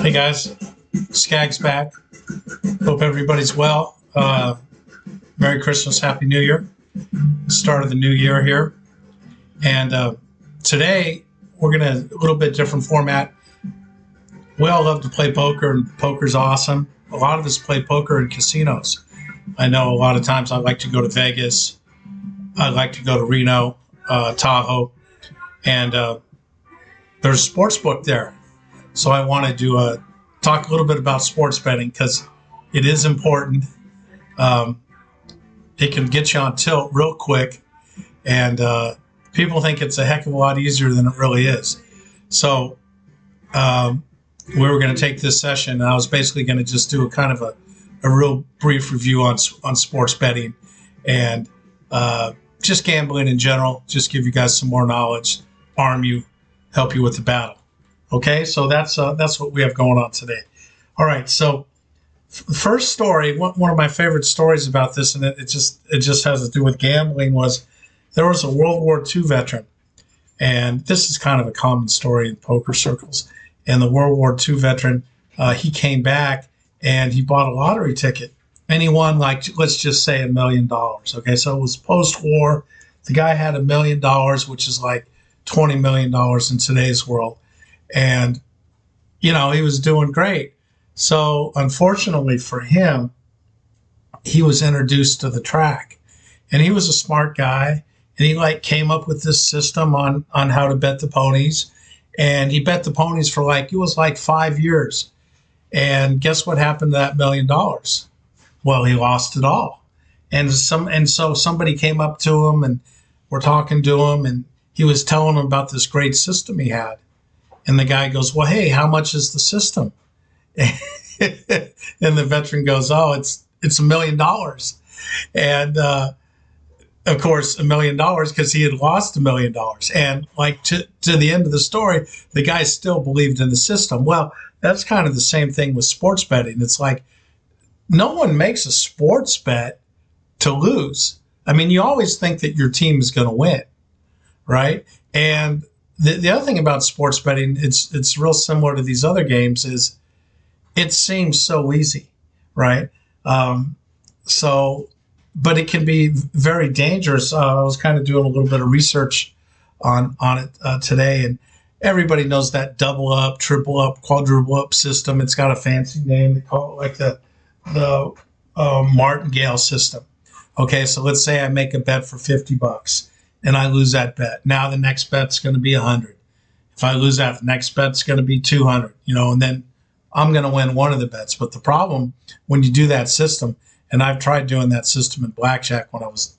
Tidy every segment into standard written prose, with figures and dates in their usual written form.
Hey guys, Scagz back. Hope everybody's well. Merry Christmas, Happy New Year. Start of the new year here. And today we're going to a little bit different format. We all love to play poker, and poker's awesome. A lot of us play poker in casinos. I know a lot of times I like to go to Vegas. I like to go to Reno, Tahoe, and there's a sports book there. So I wanted to talk a little bit about sports betting because it is important. It can get you on tilt real quick, and people think it's a heck of a lot easier than it really is. So we were going to take this session, and I was basically going to just do a kind of a real brief review on sports betting and just gambling in general, just give you guys some more knowledge, arm you, help you with the battle. Okay, so that's what we have going on today. All right, so first story, one of my favorite stories about this, and it just has to do with gambling, was there was a World War II veteran, and this is kind of a common story in poker circles. And the World War II veteran, he came back and he bought a lottery ticket, and he won, like, let's just say $1 million. Okay, so it was post-war. The guy had $1 million, which is like $20 million in today's world. And, you know, he was doing great. So unfortunately for him, he was introduced to the track, and he was a smart guy. And he came up with this system on how to bet the ponies. And he bet the ponies for it was 5 years. And guess what happened to that $1 million? Well, he lost it all. And so somebody came up to him and we're talking to him, and he was telling him about this great system he had. And the guy goes, well, hey, how much is the system? And the veteran goes, oh, it's $1 million. And of course, $1 million because he had lost $1 million. And to the end of the story, the guy still believed in the system. Well, that's kind of the same thing with sports betting. It's like no one makes a sports bet to lose. I mean, you always think that your team is going to win, right? And the other thing about sports betting, it's real similar to these other games, is it seems so easy, right? But it can be very dangerous. I was kind of doing a little bit of research on it today, and everybody knows that double up, triple up, quadruple up system. It's got a fancy name. They call it the Martingale System. Okay, so let's say I make a bet for $50 and I lose that bet. Now the next bet's going to be 100. If I lose that, the next bet's going to be 200. And then I'm going to win one of the bets. But the problem when you do that system, and I've tried doing that system in blackjack when I was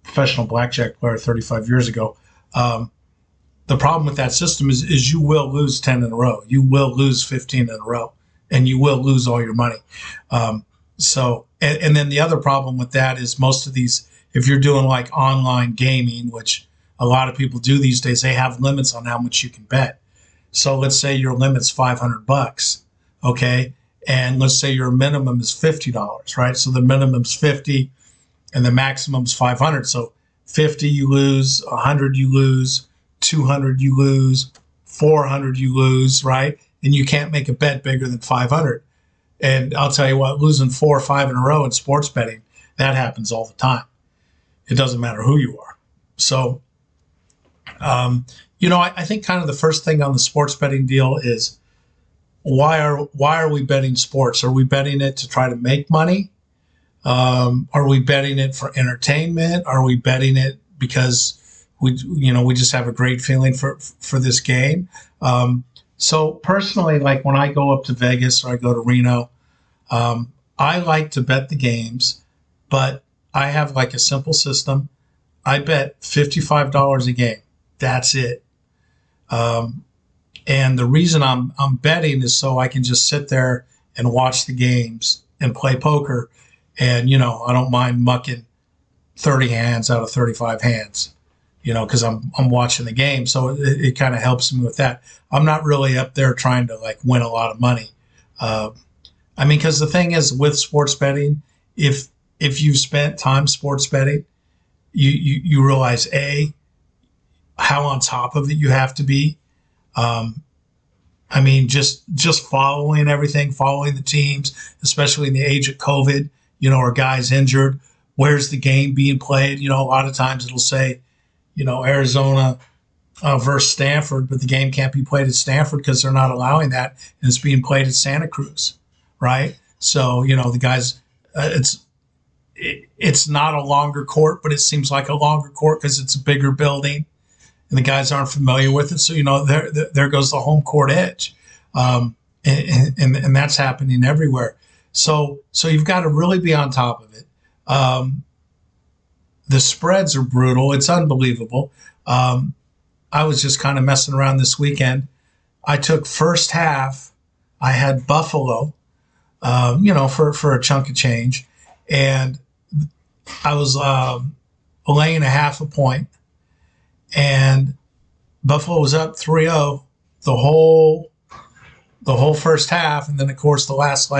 a professional blackjack player 35 years ago. The problem with that system is you will lose 10 in a row. You will lose 15 in a row, and you will lose all your money. And then the other problem with that is most of these, if you're doing online gaming, which a lot of people do these days, they have limits on how much you can bet. So let's say your limit's $500, okay? And let's say your minimum is $50, right? So the minimum's 50 and the maximum's 500. So 50 you lose, 100 you lose, 200 you lose, 400 you lose, right? And you can't make a bet bigger than 500. And I'll tell you what, losing 4 or 5 in a row in sports betting, that happens all the time. It doesn't matter who you are. So, I think kind of the first thing on the sports betting deal is, why are we betting sports? Are we betting it to try to make money? Are we betting it for entertainment? Are we betting it because we just have a great feeling for this game? So personally, when I go up to Vegas or I go to Reno, I like to bet the games, but I have a simple system. I bet $55 a game. That's it. And the reason I'm betting is so I can just sit there and watch the games and play poker. And, I don't mind mucking 30 hands out of 35 hands, because I'm watching the game. So it kind of helps me with that. I'm not really up there trying to win a lot of money. Because the thing is with sports betting, if you've spent time sports betting, you realize, how on top of it you have to be. I mean, just following everything, following the teams, especially in the age of COVID, or guys injured. Where's the game being played? A lot of times it'll say, Arizona versus Stanford, but the game can't be played at Stanford because they're not allowing that, and it's being played at Santa Cruz, right? So the guys, it's not a longer court, but it seems like a longer court because it's a bigger building, and the guys aren't familiar with it. So there goes the home court edge, and that's happening everywhere. So you've got to really be on top of it. The spreads are brutal. It's unbelievable. I was just kind of messing around this weekend. I took first half. I had Buffalo, for a chunk of change, and I was laying a half a point, and Buffalo was up 3-0 the whole first half, and then of course the last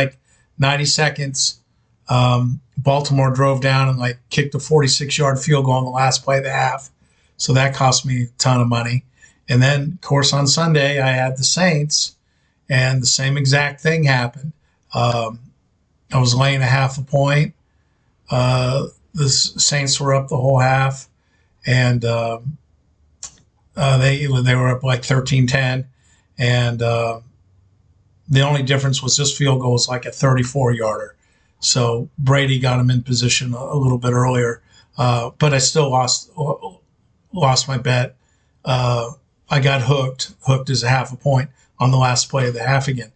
90 seconds, Baltimore drove down and kicked a 46-yard field goal on the last play of the half. So that cost me a ton of money. And then, of course, on Sunday, I had the Saints, and the same exact thing happened. I was laying a half a point. The Saints were up the whole half, and they were up 13-10. And the only difference was this field goal was a 34-yarder. So Brady got him in position a little bit earlier, but I still lost my bet. I got hooked as a half a point on the last play of the half again.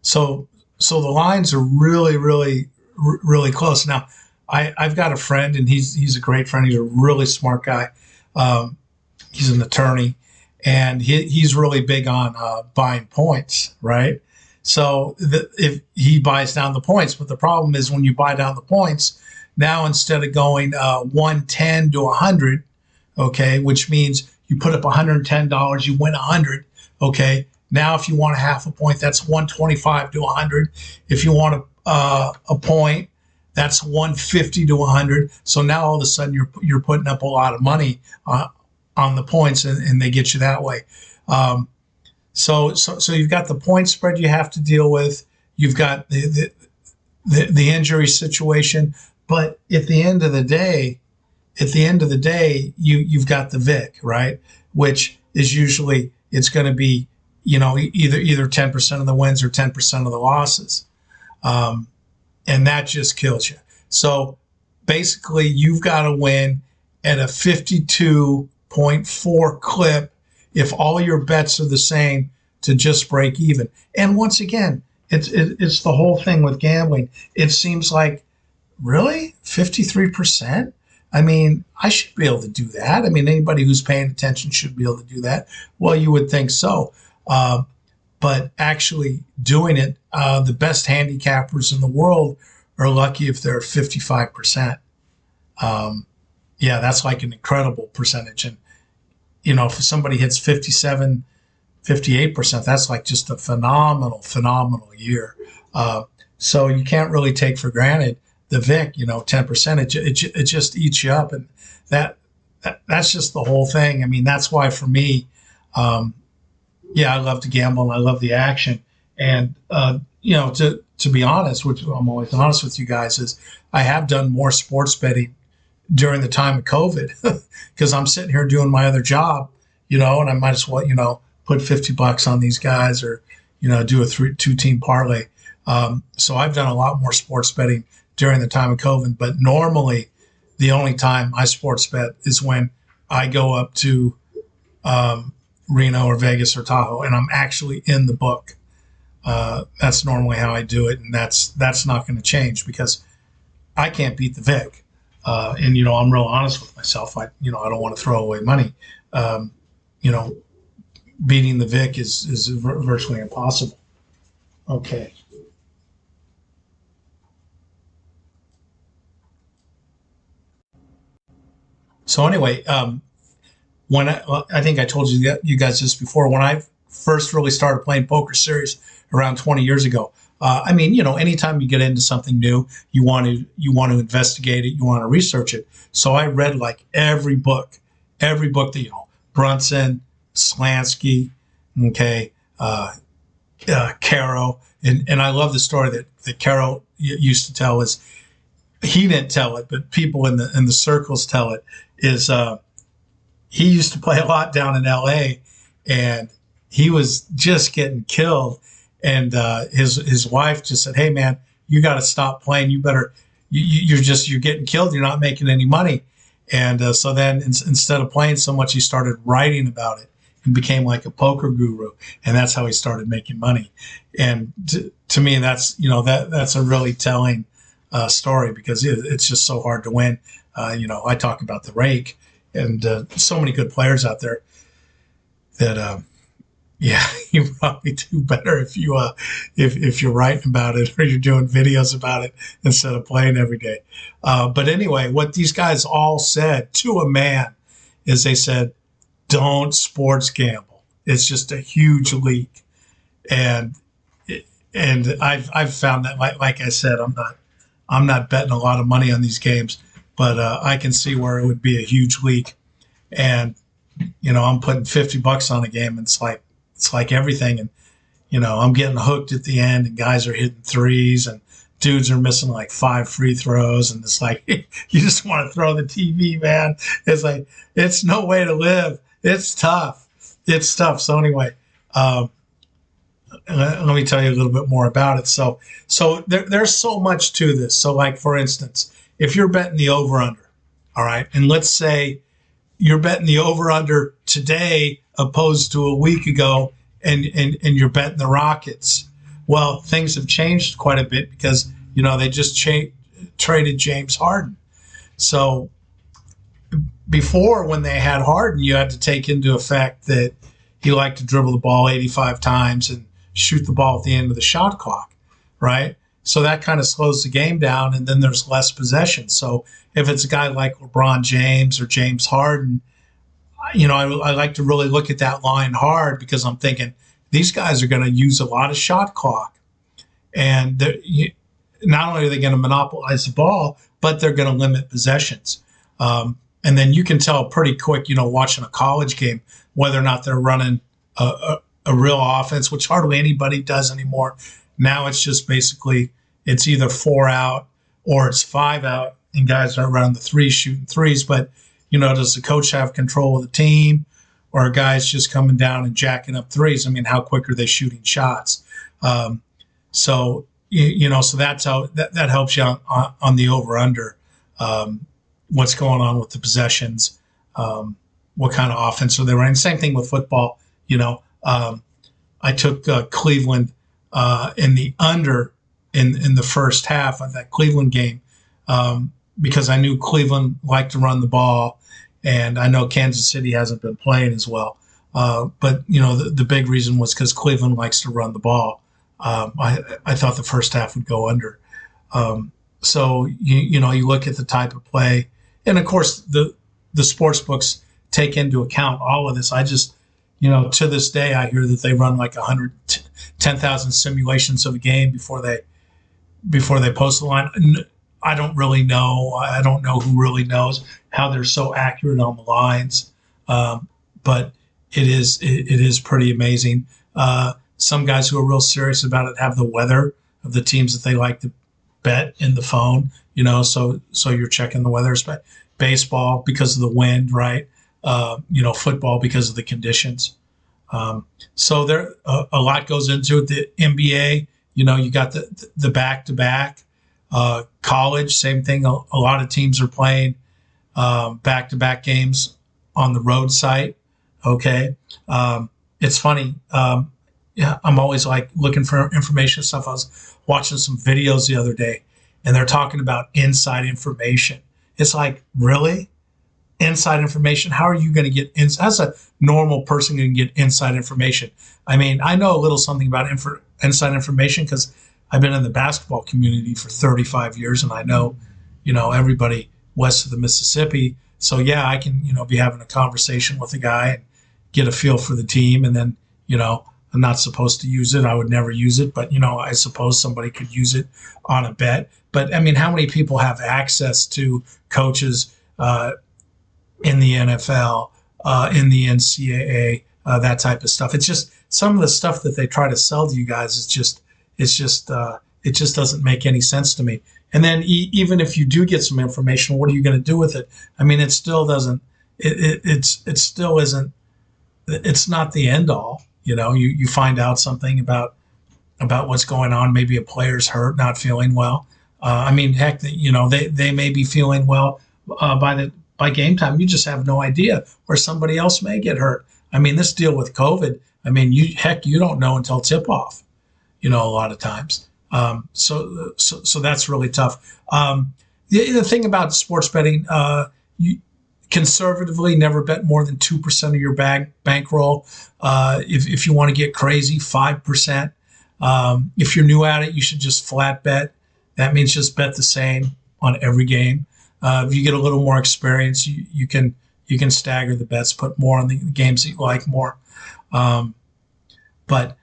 So the lines are really, really, really close. Now, I've got a friend, and he's a great friend. He's a really smart guy. He's an attorney, and he's really big on buying points, right? So if he buys down the points, but the problem is when you buy down the points, now instead of going 110 to 100, okay, which means you put up $110, you win 100, okay. Now if you want a half a point, that's 125 to 100. If you want a point, that's 150 to 100. So now all of a sudden you're putting up a lot of money on the points, and they get you that way. So you've got the point spread you have to deal with. You've got the injury situation, but at the end of the day, you've got the VIC, right? Which is usually it's going to be either 10% of the wins or 10% of the losses, and that just kills you. So basically, you've got to win at a 52.4 clip if all your bets are the same to just break even. And once again, it's the whole thing with gambling. It seems like, really? 53%? I mean, I should be able to do that. I mean, anybody who's paying attention should be able to do that. Well, you would think so. But actually doing it, the best handicappers in the world are lucky if they're 55%. Yeah, that's an incredible percentage. And if somebody hits 57, 58%, that's just a phenomenal year. So you can't really take for granted the VIC, 10%. It just eats you up, and that's just the whole thing. I mean, that's why for me, I love to gamble and I love the action. And to be honest, which I'm always honest with you guys, is I have done more sports betting during the time of COVID because I'm sitting here doing my other job, and I might as well, put $50 on these guys or, do a 2-team parlay. So I've done a lot more sports betting during the time of COVID, but normally the only time I sports bet is when I go up to Reno or Vegas or Tahoe and I'm actually in the book. That's normally how I do it. And that's not going to change because I can't beat the VIC. And I'm real honest with myself. I don't want to throw away money. Beating the VIC is virtually impossible. Okay. So anyway, when I think I told you guys this before, when I first really started playing poker serious around 20 years ago, anytime you get into something new, you want to investigate it, you want to research it. So I read every book that Brunson, Slansky, okay, Caro, and I love the story that Caro used to tell. Is he didn't tell it, but people in the circles tell it. Is he used to play a lot down in L.A. and he was just getting killed, and his wife just said, "Hey man, you got to stop playing. You better. You're getting killed. You're not making any money." And so then instead of playing so much, he started writing about it and became like a poker guru. And that's how he started making money. And to me, that's, that's a really telling story, because it's just so hard to win. I talk about the rake, and so many good players out there that, you probably do better if you're writing about it or you're doing videos about it instead of playing every day. But anyway, what these guys all said to a man is they said, "Don't sports gamble. It's just a huge leak." And I've found that, like I said, I'm not betting a lot of money on these games, but I can see where it would be a huge leak. And I'm putting $50 on a game, and it's like everything. And, I'm getting hooked at the end, and guys are hitting threes, and dudes are missing like 5 free throws. And it's like, you just want to throw the TV, man. It's like, it's no way to live. It's tough. It's tough. So anyway, let me tell you a little bit more about it. So there's so much to this. So like, for instance, if you're betting the over under, all right, and let's say you're betting the over under today opposed to a week ago, and you're betting the Rockets. Well, things have changed quite a bit because, they just traded James Harden. So before, when they had Harden, you had to take into effect that he liked to dribble the ball 85 times and shoot the ball at the end of the shot clock, right? So that kind of slows the game down, and then there's less possession. So if it's a guy like LeBron James or James Harden, I like to really look at that line hard, because I'm thinking these guys are going to use a lot of shot clock. And not only are they going to monopolize the ball, but they're going to limit possessions. And then you can tell pretty quick, watching a college game, whether or not they're running a real offense, which hardly anybody does anymore. Now it's just basically, it's either 4 out or it's 5 out, and guys are running the threes, shooting threes. But, does the coach have control of the team, or are guys just coming down and jacking up threes? I mean, how quick are they shooting shots? So that's how that helps you on the over under. What's going on with the possessions? What kind of offense are they running? Same thing with football. I took Cleveland in the under in the first half of that Cleveland game, because I knew Cleveland liked to run the ball, and I know Kansas City hasn't been playing as well. But the big reason was because Cleveland likes to run the ball. I thought the first half would go under. So you look at the type of play, and of course the sports books take into account all of this. I just, to this day, I hear that they run like 110,000 simulations of a game before they post the line. I don't really know. I don't know who really knows how they're so accurate on the lines. But it is pretty amazing. Some guys who are real serious about it have the weather of the teams that they like to bet in the phone, so you're checking the weather. Baseball because of the wind, right? Football because of the conditions. So there a lot goes into it. The NBA, you got the back-to-back. College, same thing. A lot of teams are playing back-to-back games on the road site. Okay. It's funny. I'm always like looking for information and stuff. I was watching some videos the other day, and they're talking about inside information. It's like, really? Inside information? How are you going to get as a normal person going to get inside information? I mean, I know a little something about inside information because I've been in the basketball community for 35 years, and I know, everybody west of the Mississippi. So yeah, I can, be having a conversation with a guy and get a feel for the team. And then, I'm not supposed to use it. I would never use it, but I suppose somebody could use it on a bet. But I mean, how many people have access to coaches in the NFL, in the NCAA, that type of stuff? It's just some of the stuff that they try to sell to you guys is just, it just doesn't make any sense to me. And then even if you do get some information, what are you going to do with it? I mean, it still doesn't, it still isn't, it's not the end all. You know, you find out something about what's going on. Maybe a player's hurt, not feeling well. I mean, heck, you know, they may be feeling well by game time. You just have no idea, or somebody else may get hurt. I mean, this deal with COVID, I mean, you don't know until tip off, you know, a lot of times. So that's really tough. The thing about sports betting, you conservatively never bet more than 2% of your bankroll. If you want to get crazy, 5%. If you're new at it, you should just flat bet. That means just bet the same on every game. If you get a little more experience, you can stagger the bets, put more on the games that you like more. But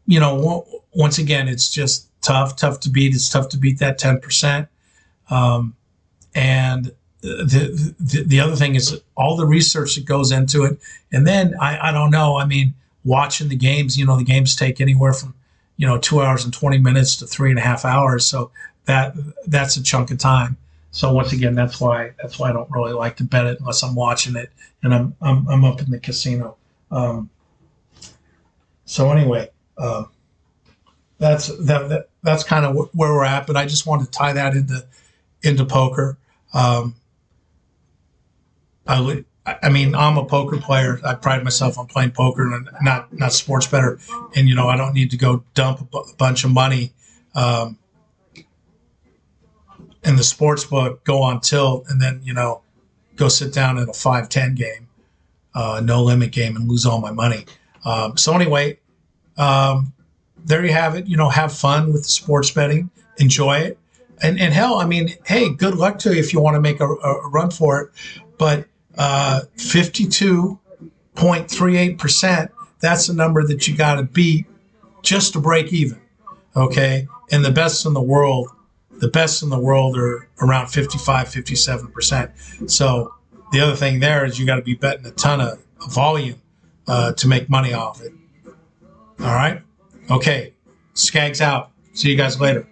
you know, once again, it's just tough to beat. It's tough to beat that 10%. And the other thing is all the research that goes into it. And then I don't know. I mean, watching the games, you know, the games take anywhere from, you know, 2 hours and 20 minutes to 3.5 hours. So that's a chunk of time. So once again, that's why I don't really like to bet it unless I'm watching it and I'm up in the casino. So anyway, that's kind of where we're at. But I just wanted to tie that into poker. I mean, I'm a poker player. I pride myself on playing poker and not sports bettor. And, you know, I don't need to go dump a bunch of money in the sports book, go on tilt, and then, you know, go sit down in a 5-10 game, no limit game, and lose all my money. So anyway, there you have it. You know, have fun with the sports betting. Enjoy it. And hell, I mean, hey, good luck to you if you want to make a run for it. But 52.38%, that's the number that you got to beat just to break even. Okay? And the best in the world are around 55, 57%. So the other thing there is you got to be betting a ton of volume to make money off it. All right? Okay. Scagz out. See you guys later.